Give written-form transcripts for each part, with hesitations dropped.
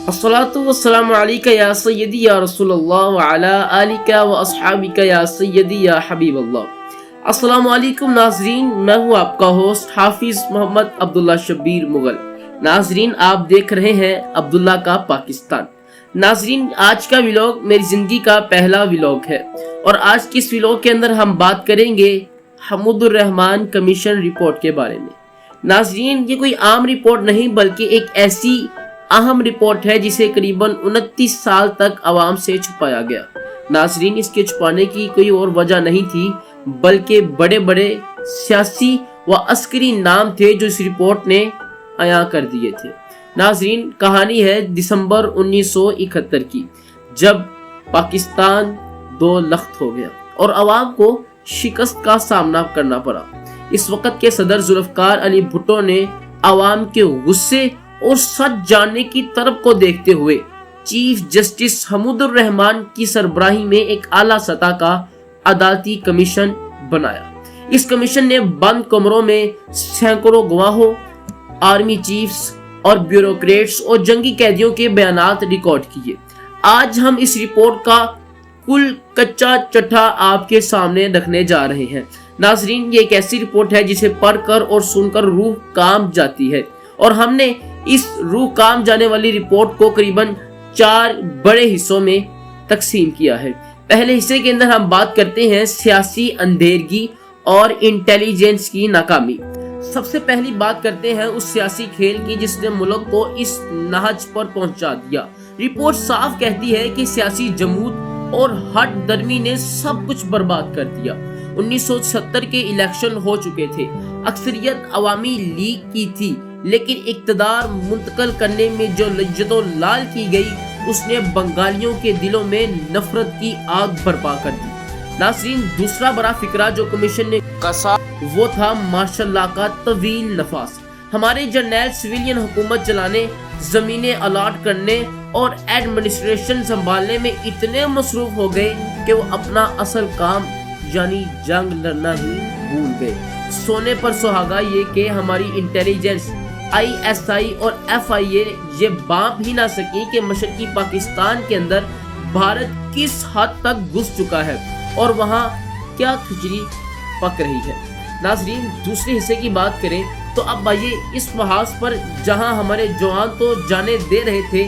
अस्सलातु वस्सलामु अलैका या सय्यदी या रसूल अल्लाह व अला आलिका व अस्हाबिका या सय्यदी या हबीब अल्लाह। अस्सलामु अलैकुम नाज़रीन, मैं हूँ आपका होस्ट हाफिज मोहम्मद अब्दुल्ला शब्बीर मुगल। नाज़रीन, आप देख रहे हैं अब्दुल्ला का पाकिस्तान। नाज़रीन, आज का व्लॉग मेरी ज़िंदगी का पहला व्लॉग है और आज की इस व्लॉग के अंदर हम बात करेंगे हमूदुर रहमान कमीशन रिपोर्ट के बारे में। नाज़रीन, ये कोई आम रिपोर्ट नहीं बल्कि एक ऐसी अहम रिपोर्ट है जिसे करीबन 29 साल तक आवाम से छुपाया गया। नाज़रीन, इसके छुपाने की कोई और वजह नहीं थी बल्कि बड़े बड़े सियासी व अस्करी नाम थे जो इस रिपोर्ट ने अया कर दिए थे। नाज़रीन, कहानी है दिसंबर 1971 की, जब पाकिस्तान दो लख्त हो गया और आवाम को शिकस्त का सामना करना पड़ा। इस वक्त के सदर जुल्फकार अली भुट्टो ने आवाम के गुस्से और सच जानने की तरफ को देखते हुए चीफ जस्टिस हमूदुर रहमान की सरबराही में एक आला सतह का अदालती कमीशन बनाया। इस कमीशन ने बंद कमरों में सैकड़ों गवाहों, आर्मी चीफ्स और ब्यूरोक्रेट्स और जंगी कैदियों के बयानात रिकॉर्ड किए। आज हम इस रिपोर्ट का कुल कच्चा चट्टा आपके सामने रखने जा रहे हैं। नाजरीन, ये एक ऐसी रिपोर्ट है जिसे पढ़कर और सुनकर रूह कांप जाती है और हमने इस रूह काम जाने वाली रिपोर्ट को करीबन 4 बड़े हिस्सों में तकसीम किया है। पहले हिस्से के अंदर हम बात करते हैं सियासी अंधेरगी और इंटेलिजेंस की नाकामी। सबसे पहली बात करते हैं उस सियासी खेल की जिसने मुल्क को इस नहज पर पहुंचा दिया। रिपोर्ट साफ कहती है कि सियासी जमूत और हट दर्मी ने सब कुछ बर्बाद कर दिया। 1970 के इलेक्शन हो चुके थे, अक्सरियत अवामी लीग की थी, लेकिन इक्तदार मुंतकल करने में जो लज्जतो लाल की गई उसने बंगालियों के दिलों में नफरत की आग बर्पा कर दी। नाज़रीन, दूसरा बड़ा फिक्रा जो कमीशन ने कसा वो था मार्शल लॉ का तवील नफास। हमारे जर्नैल सिविलियन हुकूमत चलाने, जमीनें अलाट करने और एडमिनिस्ट्रेशन संभालने में इतने मसरूफ हो गए कि वो अपना असल काम यानी जंग लड़ना ही भूल गए। सोने पर सुहागा ये कि हमारी इंटेलिजेंस ISI और FIA ये बांप ही ना सकी कि मशरकी पाकिस्तान के अंदर भारत किस हद तक घुस चुका है और वहाँ क्या खिचड़ी पक रही है। नाज़रीन, दूसरे हिस्से की बात करें तो अब आइए इस महाज पर जहाँ हमारे जवान तो जाने दे रहे थे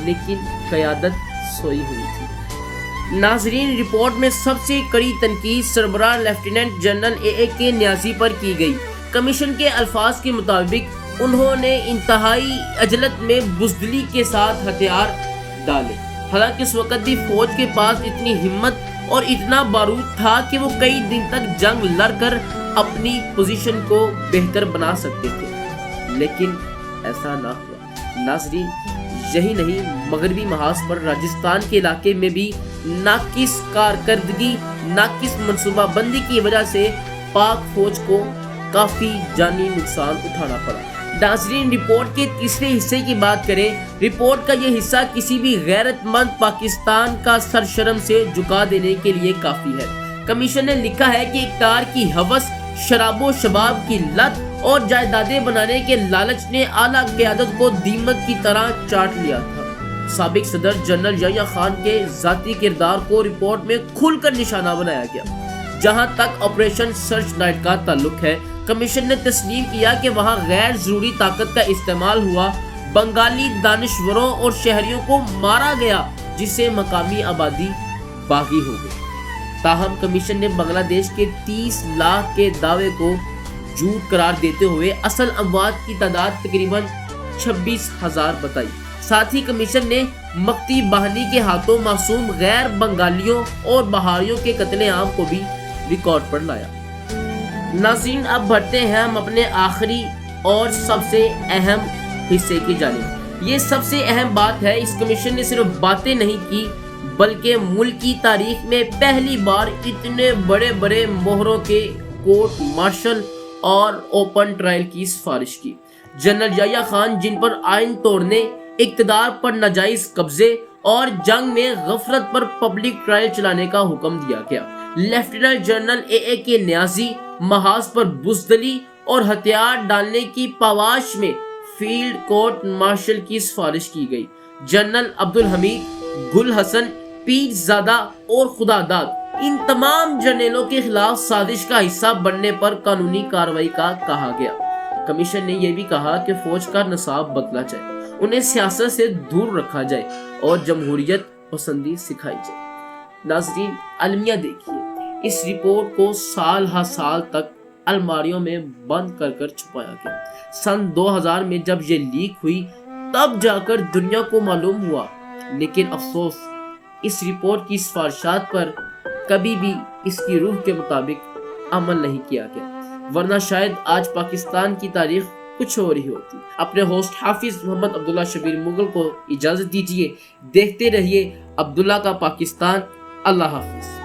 लेकिन क़यादत सोई हुई थी। नाज़रीन, रिपोर्ट में सबसे कड़ी तनकीद सरबराह लेफ्टिनेंट जनरल AK न्याजी पर की गई। कमीशन के अल्फाज के मुताबिक उन्होंने इंतहाई अजलत में बुज़दिली के साथ हथियार डाले। हालांकि उस वक्त भी फौज के पास इतनी हिम्मत और इतना बारूद था कि वो कई दिन तक जंग लड़कर अपनी पोजीशन को बेहतर बना सकते थे, लेकिन ऐसा ना हुआ। नाज़रीन, यही नहीं, मगरबी महाज पर राजस्थान के इलाके में भी नाकिस कारकर्दगी, नाकिस मनसूबाबंदी की वजह से पाक फौज को काफी जानी नुकसान उठाना पड़ा। नाज़रीन, रिपोर्ट के तीसरे हिस्से की बात करें, रिपोर्ट का यह हिस्सा किसी भी गैरतमंद पाकिस्तान का सरशर्म से झुका देने के लिए काफी है। कमीशन ने लिखा है कि इक़्तिदार की हवस, शराबो शबाब की लत और जायदादें बनाने के लालच ने आला क़यादत को दीमक की तरह चाट लिया था। साबिक सदर जनरल याह्या खान के जाती किरदार को रिपोर्ट में खुलकर निशाना बनाया गया। जहां तक ऑपरेशन सर्च नाइट का ताल्लुक है, कमीशन ने तस्लीम किया कि वहां गैर जरूरी ताकत का इस्तेमाल हुआ, बंगाली दानिश्वरों और शहरियों को मारा गया, जिससे मकामी आबादी बागी हो गई। ताहम कमीशन ने बांग्लादेश के 30 लाख के दावे को झूठ करार देते हुए असल अमवात की तादाद तकरीबन 26,000 बताई। साथ ही कमीशन ने मक्ती बहानी के हाथों मासूम गैर बंगालियों और बहारियों के कत्लेआम को भी रिकॉर्ड पर लाया। नाज़रीन, अब बढ़ते हैं हम अपने आखिरी और सबसे अहम हिस्से की जानिब। ये सबसे अहम बात है, इस कमीशन ने सिर्फ बातें नहीं की बल्कि मुल्क की तारीख में पहली बार इतने बड़े बड़े मोहरों के कोर्ट मार्शल और ओपन ट्रायल की सिफारिश की। जनरल याह्या खान, जिन पर आइन तोड़ने, इक़्तिदार पर नाजायज कब्जे और जंग में गफलत पर पब्लिक ट्रायल चलाने का हुक्म दिया गया। लेफ्टिनेंट जनरल AK न्याजी, महाज पर बुज़दिली और हथियार डालने की पावाश में فیلڈ کورٹ مارشل کی سفارش کی گئی۔ جنرل عبدالحمید، گل حسن، پیر زادہ اور خدا داد ان تمام جرنیلوں کے خلاف سازش کا حصہ بننے پر قانونی کارروائی کا کہا گیا۔ کمیشن نے یہ بھی کہا کہ فوج کا نصاب بدلا جائے، انہیں سیاست سے دور رکھا جائے اور جمہوریت پسندی سکھائی جائے۔ ناظرین، المیہ دیکھیے، اس رپورٹ کو سال ہا سال تک الماریوں میں بند کر کر چھپایا گیا۔ سن 2000 میں جب یہ لیک ہوئی تب جا کر دنیا کو معلوم ہوا، لیکن افسوس اس رپورٹ کی سفارشات پر کبھی بھی اس کی روح کے مطابق عمل نہیں کیا گیا، ورنہ شاید آج پاکستان کی تاریخ کچھ اور ہی ہوتی۔ اپنے ہوسٹ حافظ محمد عبداللہ شبیر مغل کو اجازت دیجیے، دیکھتے رہیے عبداللہ کا پاکستان۔ اللہ حافظ۔